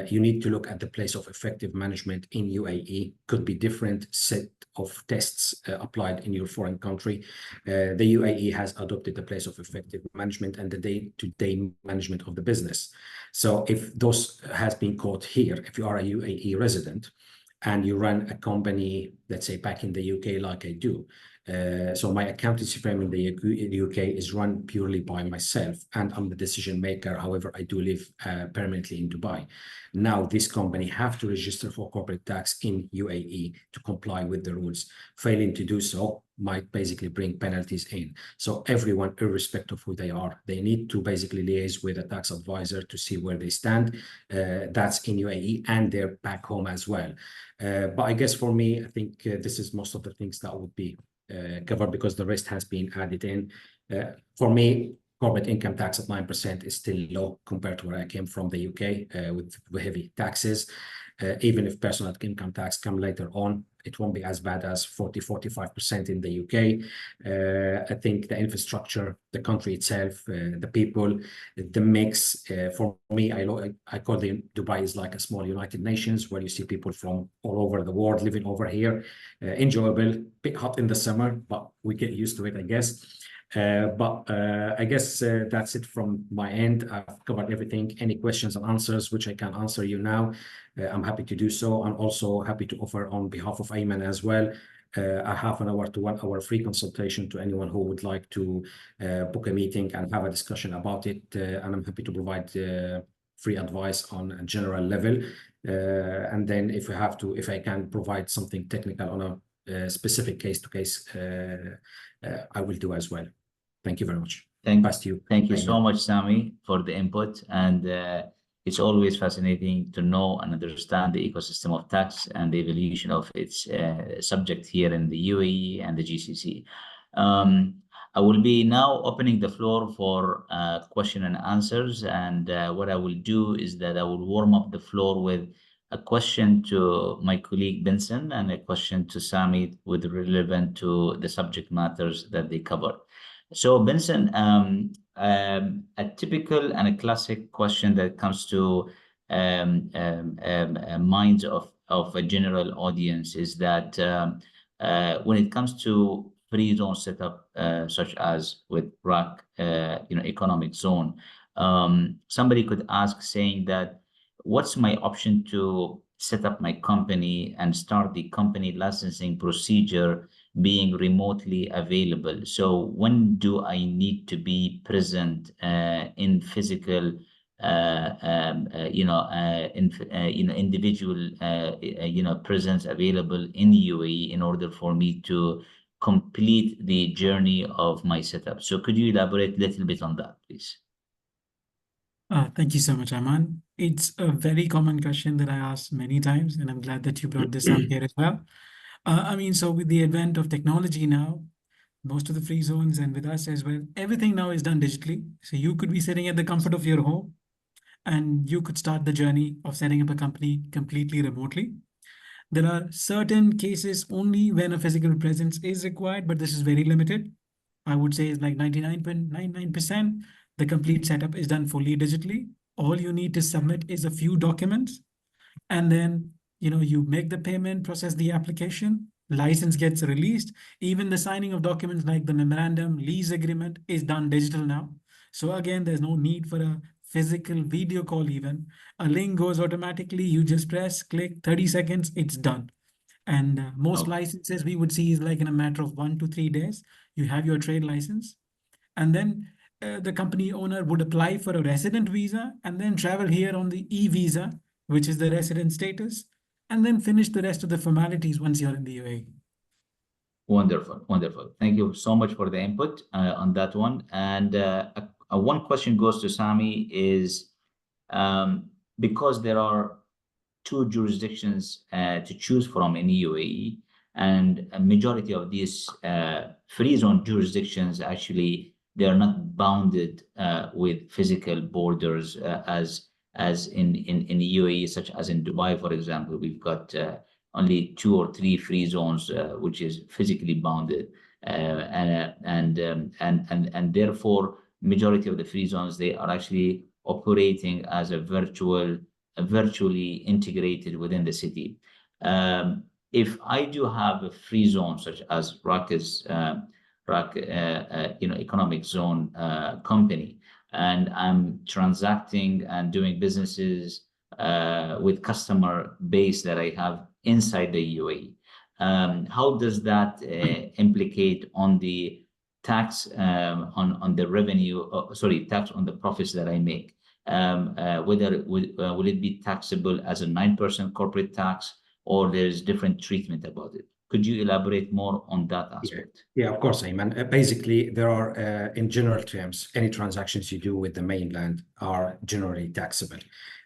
you need to look at the place of effective management in UAE. Could be different set of tests applied in your foreign country. The UAE has adopted the place of effective management and the day-to-day management of the business. So if those has been caught here, if you are a UAE resident, and you run a company, let's say back in the UK, like I do. So my accountancy firm in the UK is run purely by myself, and I'm the decision maker. However, I do live permanently in Dubai. Now, this company have to register for corporate tax in UAE to comply with the rules. Failing to do so might basically bring penalties in. So everyone, irrespective of who they are, they need to basically liaise with a tax advisor to see where they stand. That's in UAE, and they're back home as well. But I guess for me, I think this is most of the things that would be covered, because the rest has been added in. For me, corporate income tax at 9% is still low compared to where I came from, the UK, with heavy taxes. Even if personal income tax come later on, it won't be as bad as 40-45% in the UK. I think the infrastructure, the country itself, the people, the mix, for me, I call Dubai is like a small United Nations, where you see people from all over the world living over here. Enjoyable, bit hot in the summer, but we get used to it, I guess. But I guess that's it from my end. I've covered everything. Any questions and answers which I can answer you now, I'm happy to do so. I'm also happy to offer on behalf of Ayman as well a half an hour to 1 hour free consultation to anyone who would like to book a meeting and have a discussion about it. And I'm happy to provide free advice on a general level. And then if I can provide something technical on a specific case to case, I will do as well. Thank you very much. Pass to you. Thank you so much, Sami, for the input. And it's always fascinating to know and understand the ecosystem of tax and the evolution of its subject here in the UAE and the GCC. I will be now opening the floor for question and answers. And what I will do is that I will warm up the floor with a question to my colleague Benson and a question to Sami with relevant to the subject matters that they cover. So Benson, a typical and a classic question that comes to minds of a general audience is that when it comes to free zone setup, such as with RAC, economic zone, somebody could ask saying that, what's my option to set up my company and start the company licensing procedure being remotely available? So when do I need to be present in physical, individual, presence available in UAE in order for me to complete the journey of my setup? So could you elaborate a little bit on that, please? Thank you so much, Aman. It's a very common question that I ask many times, and I'm glad that you brought this up here as well. So with the advent of technology now, most of the free zones and with us as well, everything now is done digitally. So you could be sitting at the comfort of your home and you could start the journey of setting up a company completely remotely. There are certain cases only when a physical presence is required, but this is very limited. I would say it's like 99.99%. The complete setup is done fully digitally. All you need to submit is a few documents, and then you make the payment, process the application, license gets released. Even the signing of documents like the memorandum, lease agreement is done digital now. So again, there's no need for a physical video call even. A link goes automatically, you just press, click, 30 seconds, it's done. And most Okay. licenses we would see is like in a matter of 1 to 3 days, you have your trade license. And then the company owner would apply for a resident visa and then travel here on the e-visa, which is the resident status, and then finish the rest of the formalities once you're in the UAE. Wonderful, wonderful. Thank you so much for the input on that one. And one question goes to Sami is, because there are two jurisdictions to choose from in UAE, and a majority of these free zone jurisdictions, actually, they are not bounded with physical borders as in the UAE, such as in Dubai, for example. We've got only 2 or 3 free zones, which is physically bounded, and therefore majority of the free zones, they are actually operating as a virtually integrated within the city. If I do have a free zone such as RAC's economic zone company, and I'm transacting and doing businesses with customer base that I have inside the UAE, how does that implicate on the tax on the revenue? Tax on the profits that I make? Whether will it be taxable as a 9% corporate tax, or there's different treatment about it? Could you elaborate more on that aspect? Yeah, of course, Ayman. Basically, there are, in general terms, any transactions you do with the mainland are generally taxable.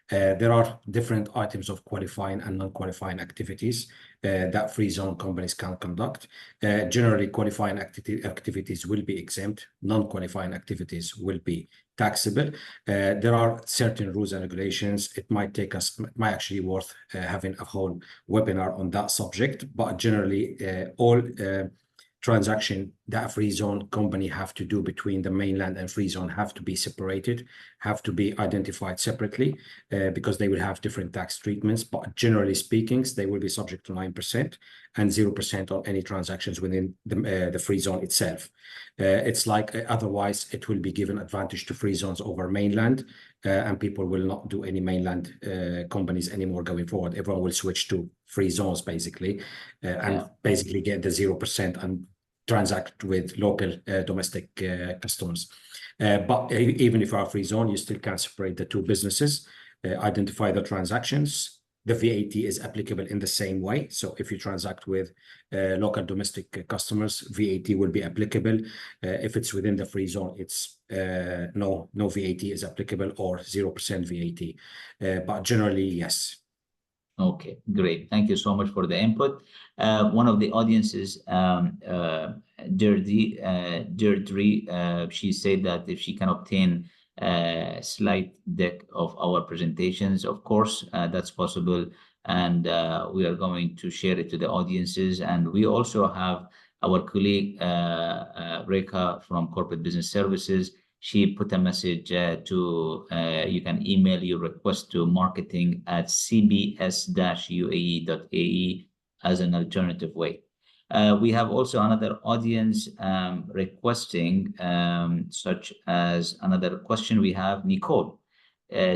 There are different items of qualifying and non-qualifying activities that free zone companies can conduct. Generally, qualifying activities will be exempt. Non-qualifying activities will be taxable. There are certain rules and regulations. It might actually worth having a whole webinar on that subject. But generally, all transaction that a free zone company have to do between the mainland and free zone have to be separated, have to be identified separately, because they will have different tax treatments. But generally speaking, they will be subject to 9% and 0% on any transactions within the free zone itself. It's like otherwise it will be given advantage to free zones over mainland, and people will not do any mainland companies anymore going forward. Everyone will switch to free zones basically, and basically get the 0% and transact with local domestic customers. But even if you are free zone, you still can separate the two businesses, identify the transactions. The VAT is applicable in the same way. So if you transact with local domestic customers, VAT will be applicable. If it's within the free zone, it's no VAT is applicable, or 0% VAT. But generally, yes. Okay, great. Thank you so much for the input. One of the audiences, Deirdre, she said that if she can obtain a slide deck of our presentations, of course, that's possible. And we are going to share it to the audiences. And we also have our colleague Rekha from Corporate Business Services, she put a message to you can email your request to marketing@cbs-uae.ae as an alternative way. We have also another audience requesting, such as another question we have, Nicole,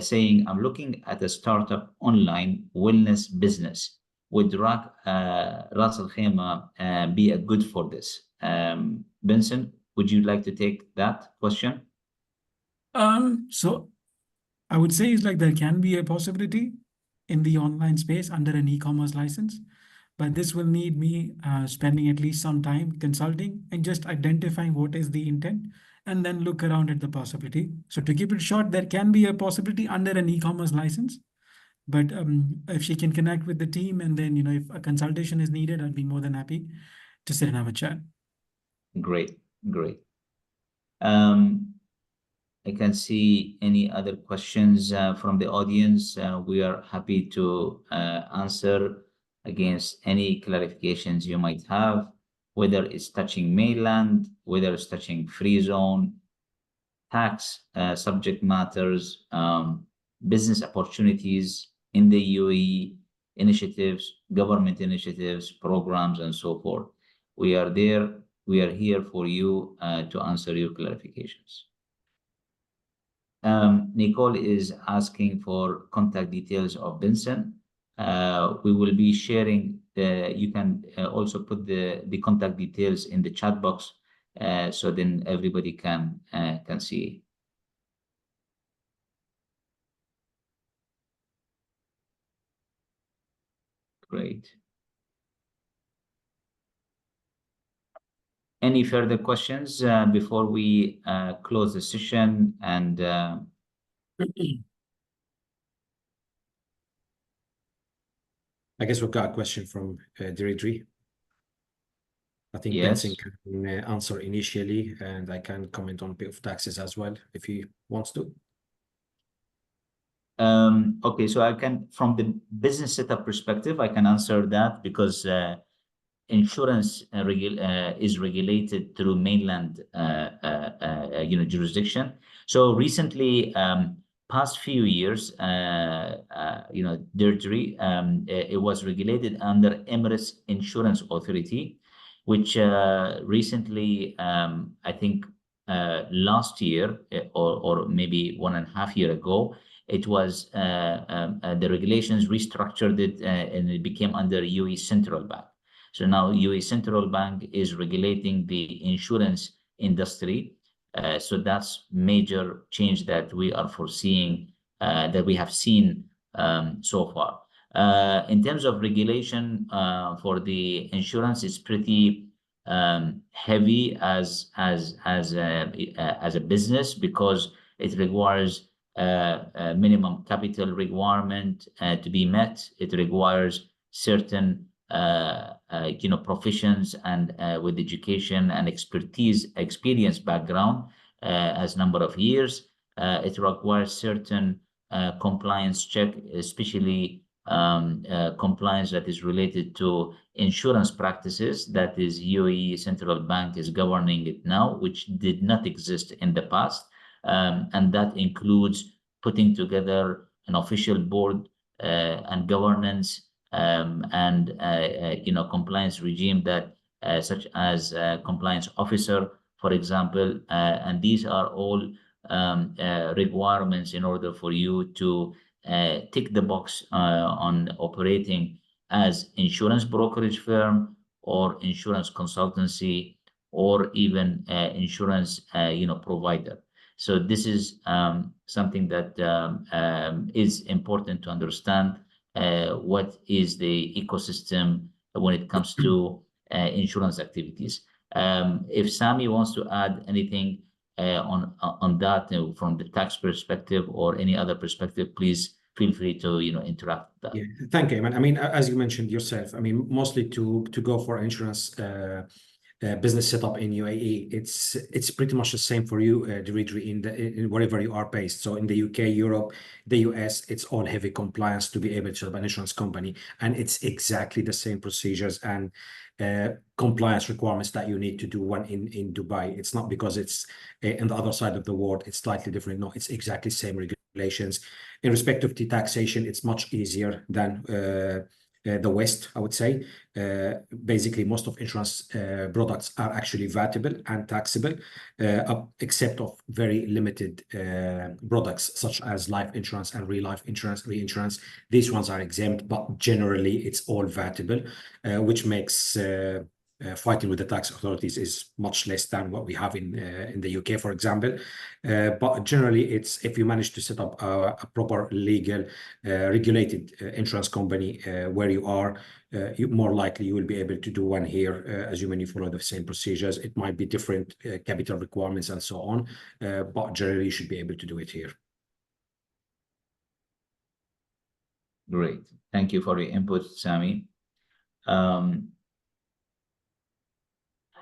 saying, I'm looking at a startup online wellness business. Would Ras Al Khaimah be a good for this? Vincent, would you like to take that question? So I would say it's like there can be a possibility in the online space under an e-commerce license, but this will need me spending at least some time consulting and just identifying what is the intent and then look around at the possibility. So to keep it short, there can be a possibility under an e-commerce license, but if she can connect with the team and then, if a consultation is needed, I'd be more than happy to sit and have a chat. Great, great. I can see any other questions from the audience. We are happy to answer against any clarifications you might have, whether it's touching mainland, whether it's touching free zone, tax subject matters, business opportunities in the UAE, initiatives, government initiatives, programs, and so forth. We are there. We are here for you to answer your clarifications. Nicole is asking for contact details of Vincent. We will be sharing you can also put the contact details in the chat box so then everybody can see. Great. Any further questions before we close the session? And I guess we've got a question from Diridri. I think yes. Benson can answer initially, and I can comment on a bit of taxes as well if he wants to. Okay, so I can, from the business setup perspective, I can answer that because insurance is regulated through mainland jurisdiction. So recently, past few years, Diridri, it was regulated under Emirates Insurance Authority, which recently, I think last year or maybe 1.5 years ago, it was the regulations restructured it and it became under UAE Central Bank. So now UAE Central Bank is regulating the insurance industry. So that's major change that we are foreseeing, that we have seen so far. In terms of regulation for the insurance, it's pretty heavy as a business because it requires minimum capital requirement to be met. It requires certain professions and with education and experience background as number of years. It requires certain compliance check, especially compliance that is related to insurance practices. That is UAE Central Bank is governing it now, which did not exist in the past. And that includes putting together an official board and governance and compliance regime that such as compliance officer, for example, and these are all requirements in order for you to tick the box on operating as insurance brokerage firm or insurance consultancy or even insurance provider. So this is something that is important to understand. What is the ecosystem when it comes to insurance activities? If Sami wants to add anything on that from the tax perspective or any other perspective, please feel free to interact with that. Yeah, thank you, Ayman. I mean, as you mentioned yourself, I mean, mostly to go for insurance business setup in UAE, it's pretty much the same for you, Dimitri, in wherever you are based. So in the UK, Europe, the US, it's all heavy compliance to be able to have an insurance company, and it's exactly the same procedures and compliance requirements that you need to do one in Dubai. It's not because it's in the other side of the world, it's slightly different. No, it's exactly same regulations. In respect of the taxation, it's much easier than the West, I would say. Basically, most of insurance products are actually VATable and taxable, except of very limited products such as life insurance and real life insurance, reinsurance. These ones are exempt, but generally it's all VATable, which makes fighting with the tax authorities is much less than what we have in the UK, for example. But generally, it's if you manage to set up a proper legal, regulated insurance company where you are, more likely you will be able to do one here, assuming you follow the same procedures. It might be different capital requirements and so on, but generally you should be able to do it here. Great. Thank you for your input, Sami.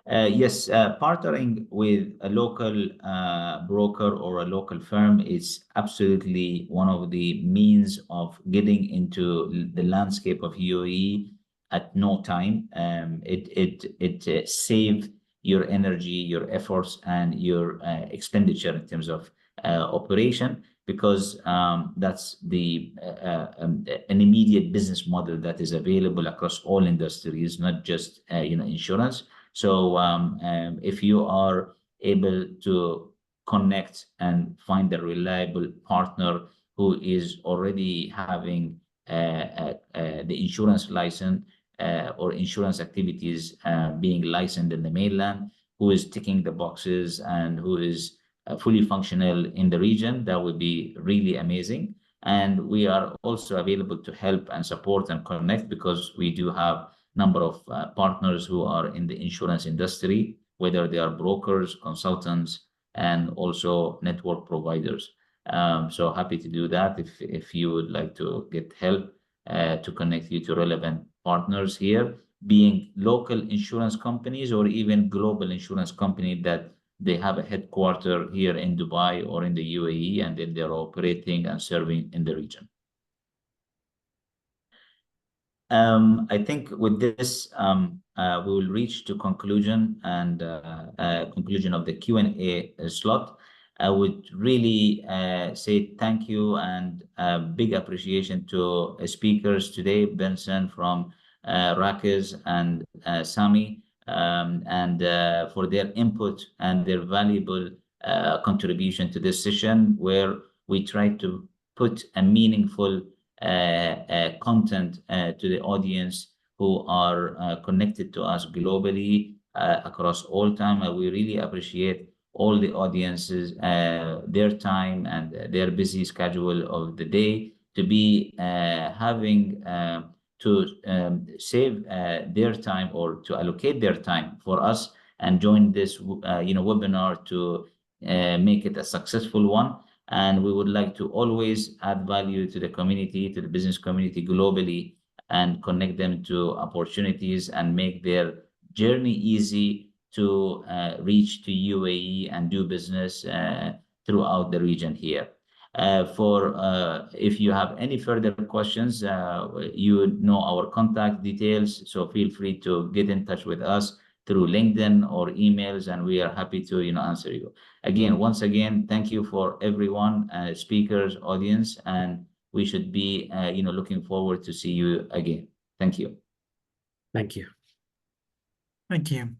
Yes, partnering with a local broker or a local firm is absolutely one of the means of getting into the landscape of UAE at no time. It saves your energy, your efforts, and your expenditure in terms of operation, because that's an immediate business model that is available across all industries, not just insurance. So if you are able to connect and find a reliable partner who is already having the insurance license or insurance activities being licensed in the mainland, who is ticking the boxes and who is fully functional in the region, that would be really amazing. And we are also available to help and support and connect, because we do have number of partners who are in the insurance industry, whether they are brokers, consultants, and also network providers. So happy to do that if you would like to get help to connect you to relevant partners here, being local insurance companies or even global insurance company that they have a headquarter here in Dubai or in the UAE, and then they're operating and serving in the region. I think with this, we will reach to conclusion and conclusion of the Q&A slot. I would really say thank you and big appreciation to speakers today, Benson from Rakiz and Sami, and for their input and their valuable contribution to this session, where we try to put a meaningful content to the audience who are connected to us globally across all time. We really appreciate all the audiences, their time and their busy schedule of the day to be having to save their time or to allocate their time for us and join this webinar to make it a successful one. And we would like to always add value to the community, to the business community globally, and connect them to opportunities and make their journey easy to reach to UAE and do business throughout the region here. If you have any further questions, you know our contact details, so feel free to get in touch with us through LinkedIn or emails, and we are happy to answer you. Again, once again, thank you for everyone, speakers, audience, and we should be looking forward to see you again. Thank you. Thank you. Thank you.